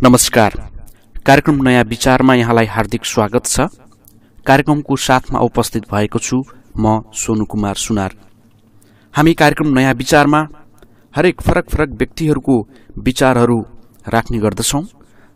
नमस्कार। कार्यक्रम नयाँ विचारमा यहाँलाई हार्दिक स्वागत छ। कार्यक्रमको साथमा उपस्थित भएको छु म सोनु कुमार सुनार। हामी कार्यक्रम नयाँ विचारमा हरेक फरक फरक व्यक्तिहरूको विचारहरू राख्ने गर्दछौं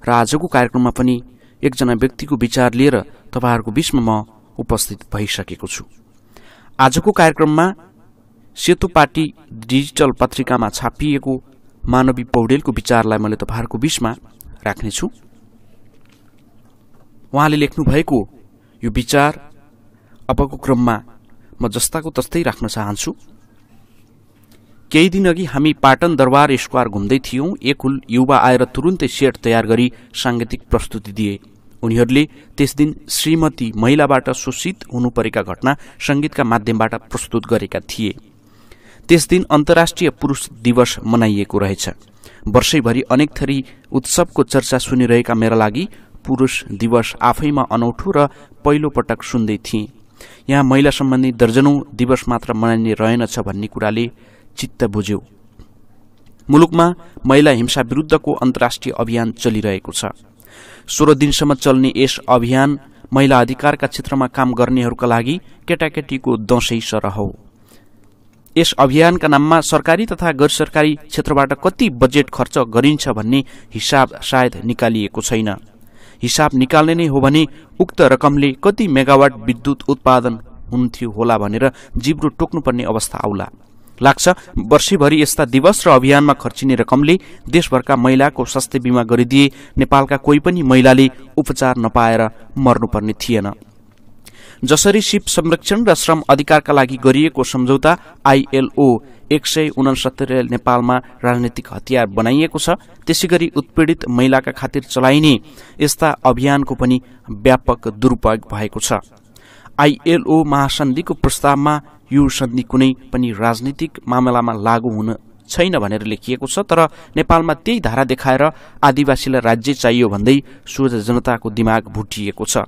र आजको कार्यक्रममा पनि एकजना व्यक्तिको विचार लिएर तपाईहरुको बीचमा म उपस्थित भइसकेको छु। आजको कार्यक्रममा सेतोपाटी डिजिटल पत्रिकामा छापिएको मानवी पौडेलको विचारलाई मैले तपाईहरुको बीचमा राख्नेछु। उहाँले लेख्नु भएको यो विचार अबको क्रममा म जस्ताको तस्तै राख्न चाहन्छु। केही दिन अघि हामी पाटन दरबार स्क्वायर घुम्दै थियौं। एक युवा आएर तुरुन्तै सेट तयार गरी सांगीतिक प्रस्तुति दिए। उनीहरूले त्यस दिन श्रीमती महिलाबाट शोषित हुनुपरेका घटना संगीतका माध्यमबाट प्रस्तुत गरेका थिए। त्यस दिन अन्तर्राष्ट्रिय पुरुष दिवस मनाइएको रहेछ। वर्षैभरि अनेक थरी उत्सवको चर्चा सुनिरहेका मेरा लागि पुरुष दिवस आफैमा अनौठो र पहिलो पटक सुन्दै थिए। यहाँ महिला सम्बन्धी दर्जनौं दिवस मात्र मनाइने रहेनछ भन्ने कुराले चित्त बुझ्यो। मुलुकमा महिला हिंसा विरुद्धको अन्तर्राष्ट्रिय अभियान चलिरहेको छ। 16 दिनसम्म चल्ने यस अभियान महिला अधिकारका क्षेत्रमा काम गर्नेहरूका लागि केटाकेटीको दशैं सरह हो। यस अभियानका नाममा सरकारी तथा गैर सरकारी क्षेत्रबाट कति बजेट खर्च गरिन्छ भन्ने हिसाब सायद निकालिएको छैन। हिसाब निकाल्ने नै हो भने उक्त रकमले कति मेगावाट विद्युत उत्पादन हुन्थ्यो होला भनेर जिब्रो टोक्नुपर्ने अवस्था आउला। लाग्छ वर्षैभरि यस्ता दिवस र अभियानमा खर्चिने रकमले देशभरका महिलाको स्वास्थ्य बीमा गरिदिए नेपालका कोही पनि महिलाले उपचार नपाएर मर्नुपर्ने थिएन। जसरी शिव संरक्षण र श्रम अधिकारका लागि गरिएको सम्झौता ILO 169 नेपालमा राजनीतिक हतियार बनाइएको छ, त्यसैगरी उत्पीडित महिलाका खातिर चलाइने यस्ता अभियानको पनि व्यापक दुरुपयोग भएको छ। ILO महासन्धिको प्रस्तावमा यो सन्धि कुनै पनि राजनीतिक मामलामा लागू हुन छैन भनेर लेखिएको छ। तर नेपालमा त्यही धारा देखाएर आदिवासीलाई राज्य चाहियो भन्दै सोझ जनताको दिमाग भुटिएको छ।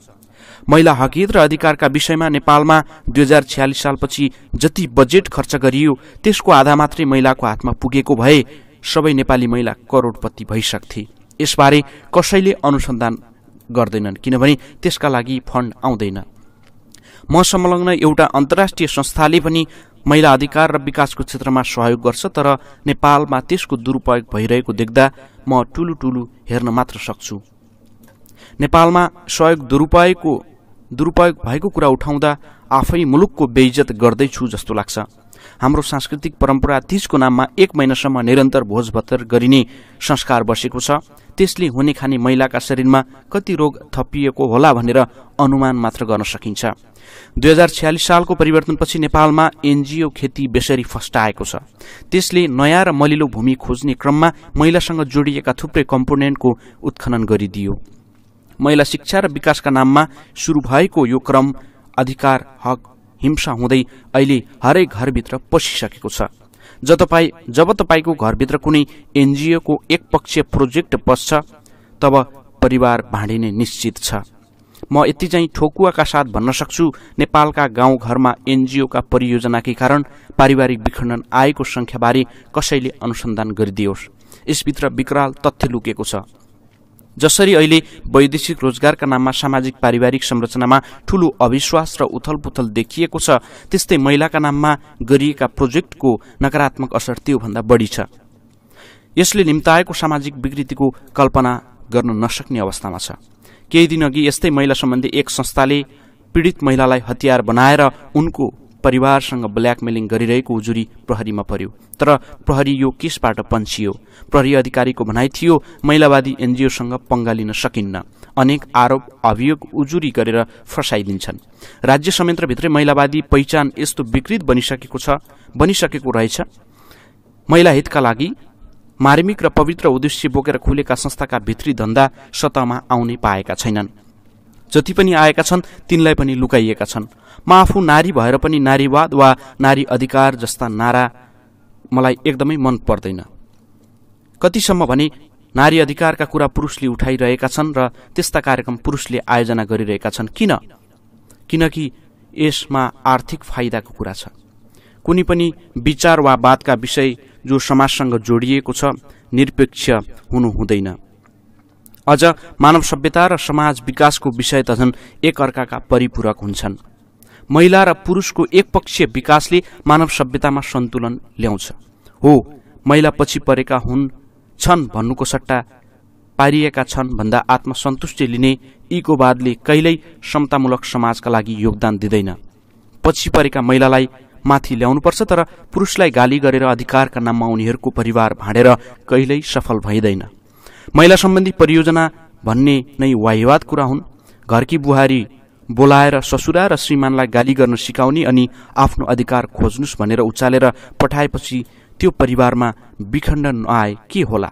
महिला हकहित र अधिकारका विषयमा नेपालमा 2046 सालपछि जति बजेट खर्च गरियो त्यसको आधा मात्रै महिलाको हातमा पुगेको भए सबै नेपाली महिला करोडपति भइसक्थे। यसबारे कसैले अनुसन्धान गर्दैनन् किनभने त्यसका लागि फण्ड आउँदैन। म संलग्न एउटा अन्तर्राष्ट्रिय संस्थाले पनि महिला अधिकार र विकासको क्षेत्रमा सहयोग गर्छ, तर नेपालमा त्यसको दुरुपयोग भइरहेको देख्दा म टुलु हेर्न मात्र सक्छु। नेपालमा सहयोग दुरुपयोग भएको कुरा उठाउँदा आफै मुलुकको बेइज्जत गर्दैछु जस्तो लाग्छ। हाम्रो सांस्कृतिक परम्परा तीजको नाममा 1 महिनासम्म निरन्तर भोजभत्तर गरिने संस्कार बसेको छ। त्यसले हुने खाने महिलाका शरीरमा कति रोग थपिएको होला भनेर अनुमान मात्र गर्न सकिन्छ। 2046 सालको परिवर्तनपछि नेपालमा NGO खेती बेसरी फस्टाएको छ। त्यसले नयाँ र मलिलो भूमि खोज्ने क्रममा महिलासँग जोडिएका थुप्रै कम्पोनेन्टको उत्खनन गरिदियो। महिला शिक्षा र विकासका नाममा शुरू भएको यो क्रम अधिकार हक हिंसा हुँदै अहिले हरेक घरभित्र पसिसकेको छ। जब तपाईको घरभित्र कुनै NGO को एकपक्षीय प्रोजेक्ट पस्छ तब परिवार भाँडिने निश्चित छ। म यति चाहिँ ठोकुवाका साथ भन्न सक्छु, नेपालका गाउँ घरमा NGO का परियोजनाकै कारण पारिवारिक विखण्डन आएको संख्याबारे कसैले अनुसन्धान गरिदियोस्। यसभित्र विकराल तथ्य लुकेको छ। जसरी अहिले वैदेशिक रोजगारका नाममा सामाजिक पारिवारिक संरचनामा ठूलो अविश्वास र उथलपुथल देखिएको छ, त्यस्तै महिलाका नाममा गरिएका प्रोजेक्टको नकारात्मक असर त्यो भन्दा बढी छ। यसले निम्ताएको सामाजिक विकृतिको कल्पना गर्न नसक्ने अवस्थामा छ। केही दिन अघि यस्तै महिला सम्बन्धी एक संस्थाले पीडित महिलालाई हतियार बनाएर उनको परिवारसँग ब्ल्याकमेलिङ गरिरहेको उजुरी प्रहरीमा पर्यो। तर प्रहरी यो केसबाट पन्छियो। प्रहरी अधिकारीको भनाइ थियो महिलावादी NGO सँग पंगा लिन सकिन्न। अनेक आरोप अभियोग उजुरी गरेर फसाइदिन्छन्। राज्य संयन्त्रभित्रै महिलावादी पहिचान यस्तो विकृत बनिसकेको रहेछ। महिला हितका लागि मार्मिक र पवित्र उद्देश्य बोकेर खुलेका संस्थाका भित्री धन्दा सतहमा आउने पाएका छैनन्। जति पनि आएका छन् तिनलाई पनि लुकाइएका छन्। म आफू नारी भएर पनि नारीवाद वा नारी अधिकार जस्ता नारा मलाई एकदमै मन पर्दैन। कतिसम्म भने नारी अधिकारका कुरा पुरुषले उठाइरहेका छन् र त्यस्ता कार्यक्रम पुरुषले आयोजना गरिरहेका छन्। किनकि यसमा आर्थिक फाइदाको कुरा छ। कुनै पनि विचार वा वादका विषय जो समाजसँग जोडिएको छ निरपेक्ष हुनु हुँदैन। अझ मानव सभ्यता र समाज विकासको विषय त झन् एक अर्काका परिपूरक हुन्छन्। महिला र पुरुषको एकपक्षीय विकासले मानव सभ्यतामा सन्तुलन ल्याउँछ। हो, महिला पछि परेका छन् भन्नुको सट्टा पारिएका छन् भन्दा आत्मसन्तुष्टि लिने इकोवादले कहिल्यै समतामूलक समाजका लागि योगदान दिँदैन। पछि परेका महिलालाई माथि ल्याउनुपर्छ, तर पुरुषलाई गाली गरेर अधिकारका नाममा उनीहरूको परिवार भाँडेर कहिल्यै सफल भइँदैन। महिला सम्बन्धी परियोजना भन्ने नै वाहिवाद कुरा हुन्। घरकी बुहारी बोलाएर ससुरा र श्रीमानलाई गाली गर्न सिकाउने अनि आफ्नो अधिकार खोज्नुस् भनेर उचालेर पठाएपछि त्यो परिवारमा विखण्डन नआए के होला?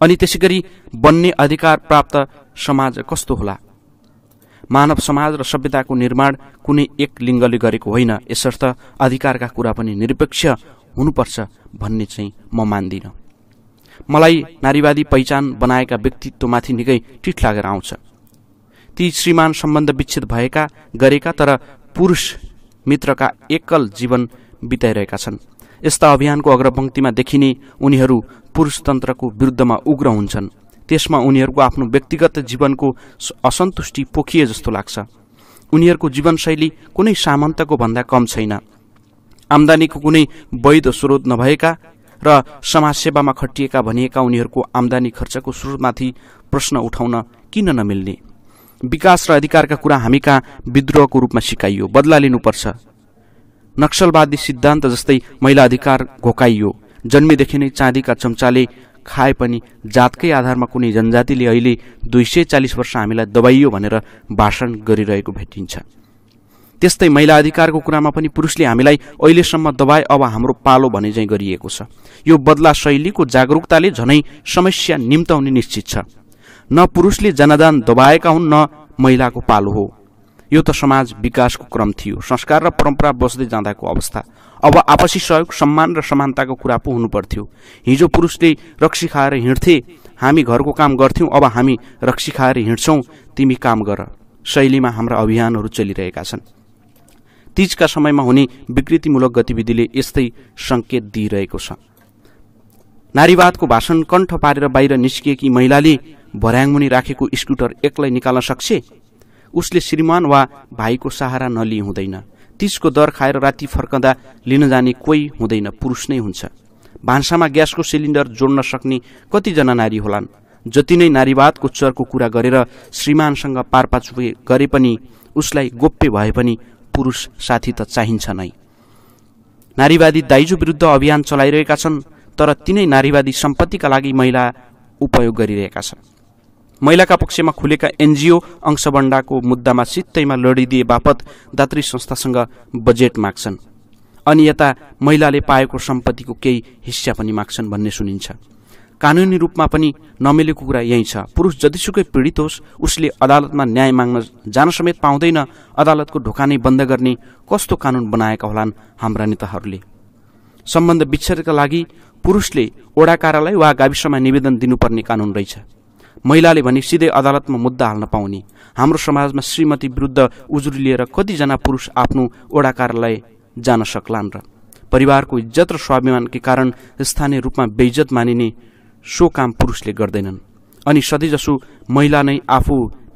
अनि त्यसैगरी बन्ने अधिकार प्राप्त समाज कस्तो होला? मानव समाज र सभ्यताको निर्माण कुनै एक लिङ्गले गरेको होइन, यसर्थ अधिकारका कुरा पनि निरपेक्ष हुनुपर्छ भन्ने चाहिँ म मान्दिन। मलाई नारीवादी पहिचान बनाएका व्यक्तित्वमाथि निकै टिठ लागेर आउँछ। ती श्रीमान सम्बन्ध विच्छेद गरेका तर पुरुष मित्रका एकल जीवन बिताइरहेका छन्। यस्ता अभियानको अग्रपंक्तिमा देखिने उनीहरू पुरुषतन्त्रको विरुद्धमा उग्र हुन्छन्। त्यसमा उनीहरूको आफ्नो व्यक्तिगत जीवनको असन्तुष्टि पोखिए जस्तो लाग्छ। उनीहरूको जीवनशैली कुनै सामन्तको भन्दा कम छैन। आम्दानीको कुनै वैध स्रोत नभएका र समाजसेवामा खटिएका भनिएका उनीहरूको आम्दानी खर्चको स्रोतमाथि प्रश्न उठाउन किन नमिल्ने? विकास र अधिकारका कुरा हामी कहाँ विद्रोहको रूपमा सिकाइयो, बदला लिनुपर्छ। नक्सलवादी सिद्धान्त जस्तै महिला अधिकार घोकाइयो। जन्मेदेखि नै चाँदीका चम्चाले खाए पनि जातकै आधारमा कुनै जनजातिले अहिले 240 वर्ष हामीलाई दबाइयो भनेर भाषण गरिरहेको भेटिन्छ। त्यस्तै महिला अधिकारको कुरामा पनि पुरुषले हामीलाई अहिलेसम्म दबाए, अब हाम्रो पालो भने चाहिँ गरिएको छ। यो बदला शैलीको जागरूकताले झनै समस्या निम्ताउने निश्चित छ। न पुरुषले जनादान दबाएका हुन्, न महिलाको पालो हो। यो त समाज विकासको क्रम थियो, संस्कार र परम्परा बस्दै जाँदाको अवस्था। अब आपसी सहयोग, सम्मान र समानताको कुरा पो हुनु पर्थ्यो। हिजो पुरुषले रक्सी खाएर हिँड्थे, हामी घरको काम गर्थ्यौं, अब हामी रक्सी खाएर हिँड्छौं, तिमी काम गर शैलीमा हाम्रा अभियानहरू चलिरहेका छन्। तीजका समयमा हुने विकृतिमूलक गतिविधिले यस्तै संकेत दिइरहेको छ। नारीवादको भाषण कण्ठ पारेर बाहिर निस्किएकी महिलाले भर्याङमुनि राखेको स्कुटर एक्लै निकाल्न सक्छे? उसले श्रीमान वा भाइको सहारा नलिई हुँदैन। तीजको दर खाएर राति फर्कँदा लिन जाने कोही हुँदैन, पुरुष नै हुन्छ। भान्सामा ग्यासको सिलिन्डर जोड्न सक्ने कतिजना नारी होलान्? जति नै नारीवादको चरको कुरा गरेर श्रीमानसँग पारपाचुके गरे पनि, उसलाई गोप्य भए पनि पुरुष साथी त चाहिन्छ नै। नारीवादी दाइजो विरुद्ध अभियान चलाइरहेका छन्, तर तिनै नारीवादी सम्पत्तिका लागि महिला उपयोग गरिरहेका छन्। महिलाका पक्षमा खुलेका एनजिओ अंशबण्डाको मुद्दामा सित्तैमा लडिदिए बापत दात्री संस्थासँग बजेट माग्छन्, अनि यता महिलाले पाएको सम्पत्तिको केही हिस्सा पनि माग्छन् भन्ने सुनिन्छ। कानूनी रूपमा पनि नमिलेको कुरा यही छ। पुरुष जतिसुकै पीडित होस्, उसले अदालतमा न्याय माग्न जान समेत पाउँदैन। अदालतको ढोका नै बन्द गर्ने कस्तो कानून बनाएका होलान् हाम्रा नेताहरूले? सम्बन्ध विच्छेदका लागि पुरुषले ओडा कार्यालय वा गाविसमा निवेदन दिनुपर्ने कानून रहेछ। महिलाले भने सिधै अदालतमा मुद्दा हाल्न पाउने। हाम्रो समाजमा श्रीमती विरुद्ध उजुरी लिएर कतिजना पुरुष आफ्नो ओडा कार्यालय जान सक्लान् र? परिवारको इज्जत र स्वाभिमानकै कारण स्थानीय रूपमा बेइज्जत मानिने सो काम पुरुषले गर्दैनन्, अनि सधैँजसो महिला नै आफू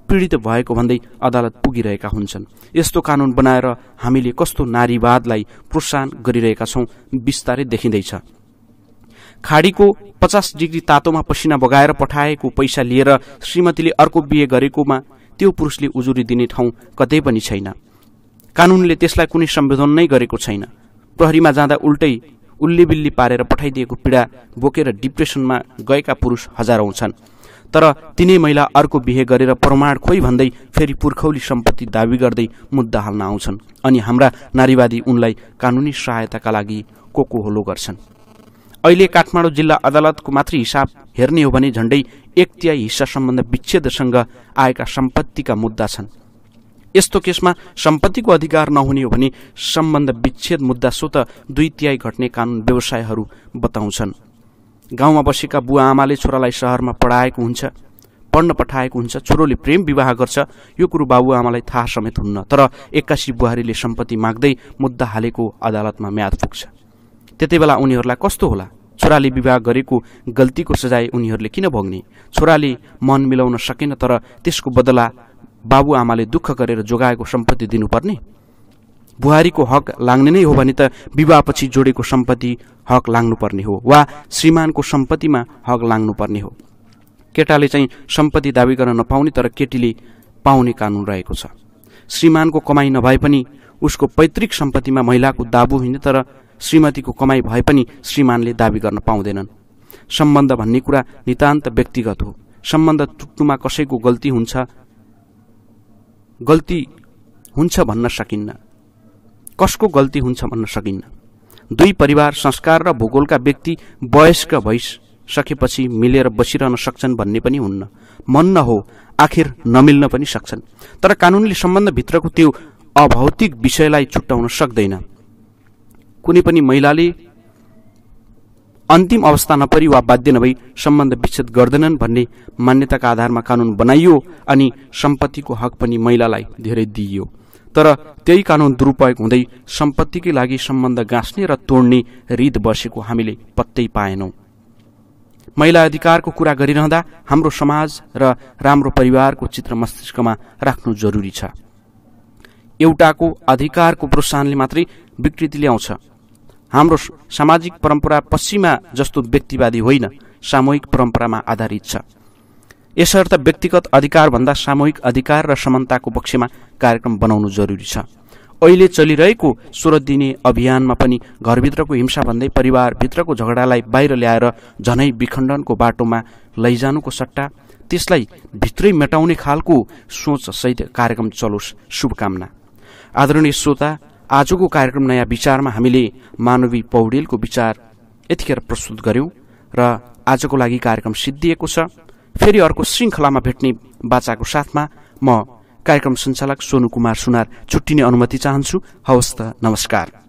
पीडित भएको भन्दै अदालत पुगिरहेका हुन्छन्। यस्तो कानून बनाएर हामीले कस्तो नारीवादलाई प्रोत्साहन गरिरहेका छौं बिस्तारै देखिँदैछ। खाडीको 50 डिग्री तातोमा पसिना बगाएर पठाएको पैसा लिएर श्रीमतीले अर्को बिहे गरेकोमा त्यो पुरुषले उजुरी दिने ठाउँ कतै पनि छैन। कानूनले त्यसलाई कुनै सम्बोधन नै गरेको छैन। प्रहरीमा जाँदा उल्टै उल्लीबिल्ली पारेर पठाइदिएको पीडा बोकेर डिप्रेसनमा गएका पुरुष हजारौं छन्। तर तिनै महिला अर्को बिहे गरेर प्रमाण खोइ भन्दै फेरि पुर्खौली सम्पत्ति दावी गर्दै मुद्दा हाल्न आउँछन्, अनि हाम्रा नारीवादी उनलाई कानूनी सहायताका लागि कोकोहोलो गर्छन्। अहिले काठमाडौँ जिल्ला अदालतको मात्रै हिसाब हेर्ने हो भने झण्डै 1/3 हिस्सा सम्बन्ध विच्छेदसँग आएका सम्पत्तिका मुद्दा छन्। यस्तो केसमा सम्पत्तिको अधिकार नहुने हो भने सम्बन्ध विच्छेद मुद्दा स्वत 2/3 घट्ने कानून व्यवसायहरू बताउँछन्। गाउँमा बसेका बुवा आमाले छोरालाई शहरमा पढ्न पठाएको हुन्छ। छोरोले प्रेम विवाह गर्छ, यो कुरो बाबुआमालाई थाहा समेत हुन्न। तर 81 बुहारीले सम्पत्ति माग्दै मुद्दा हालेको अदालतमा म्याद पुग्छ। त्यति बेला उनीहरूलाई कस्तो होला? छोराले विवाह गरेको गल्तीको सजाय उनीहरूले किन भोग्ने? छोराले मन मिलाउन सकेन तर त्यसको बदला बाबुआमाले दुःख गरेर जोगाएको सम्पत्ति दिनुपर्ने? बुहारीको हक लाग्ने नै हो भने त विवाहपछि जोडेको सम्पत्ति हक लाग्नुपर्ने हो वा श्रीमानको सम्पत्तिमा हक लाग्नुपर्ने हो। केटाले चाहिँ सम्पत्ति दावी गर्न नपाउने तर केटीले पाउने कानून रहेको छ। श्रीमानको कमाई नभए पनि उसको पैतृक सम्पत्तिमा महिलाको दाबु होइन तर श्रीमतीको कमाई भए पनि श्रीमानले दावी गर्न पाउँदैनन्। सम्बन्ध भन्ने कुरा नितान्त व्यक्तिगत हो। सम्बन्ध टुट्नुमा कसैको गल्ती हुन्छ भन्न सकिन्न। कसको गल्ती हुन्छ भन्न सकिन्न। दुई परिवार, संस्कार र भूगोलका व्यक्ति वयस्क भइसकेपछि मिलेर बसिरहन सक्छन् भन्ने पनि हुन्न। मन न हो आखिर नमिल्न पनि सक्छन्। तर कानूनले सम्बन्धभित्रको त्यो अभौतिक विषयलाई छुट्याउन सक्दैन। कुनै पनि महिलाले अन्तिम अवस्था नपरी वा बाध्य नभई सम्बन्ध विच्छेद गर्दैनन् भन्ने मान्यताका आधारमा कानून बनाइयो अनि सम्पत्तिको हक पनि महिलालाई धेरै दिइयो। तर त्यही कानून दुरुपयोग हुँदै सम्पत्तिकै लागि सम्बन्ध गाँस्ने र तोड्ने रीत बसेको हामीले पत्तै पाएनौं। महिला अधिकारको कुरा गरिरहँदा हाम्रो समाज र राम्रो परिवारको चित्र मस्तिष्कमा राख्नु जरुरी छ। एउटाको अधिकारको प्रोत्साहनले मात्रै विकृति ल्याउँछ। हाम्रो सामाजिक परम्परा पश्चिमा जस्तो व्यक्तिवादी होइन, सामूहिक परम्परामा आधारित छ। यसर्थ व्यक्तिगत अधिकार भन्दा सामूहिक अधिकार र समानताको पक्षमा कार्यक्रम बनाउनु जरुरी छ। अहिले चलिरहेको 16 दिने अभियानमा पनि घरभित्रको हिंसा भन्दै परिवारभित्रको झगडालाई बाहिर ल्याएर झनै विखण्डनको बाटोमा लैजानुको सट्टा त्यसलाई भित्रै मेटाउने खालको सोच सहित कार्यक्रम चलोस्। शुभकामना। आदरणीय श्रोता, आजको कार्यक्रम नयाँ विचारमा हामीले मानवी पौडेलको विचार यतिखेर प्रस्तुत गर्यौं र आजको लागि कार्यक्रम सिद्धिएको छ। फेरि अर्को श्रृंखलामा भेट्ने बाचाको साथमा म कार्यक्रम सञ्चालक सोनु कुमार सुनार छुट्टिने अनुमति चाहन्छु। हवस् त, नमस्कार।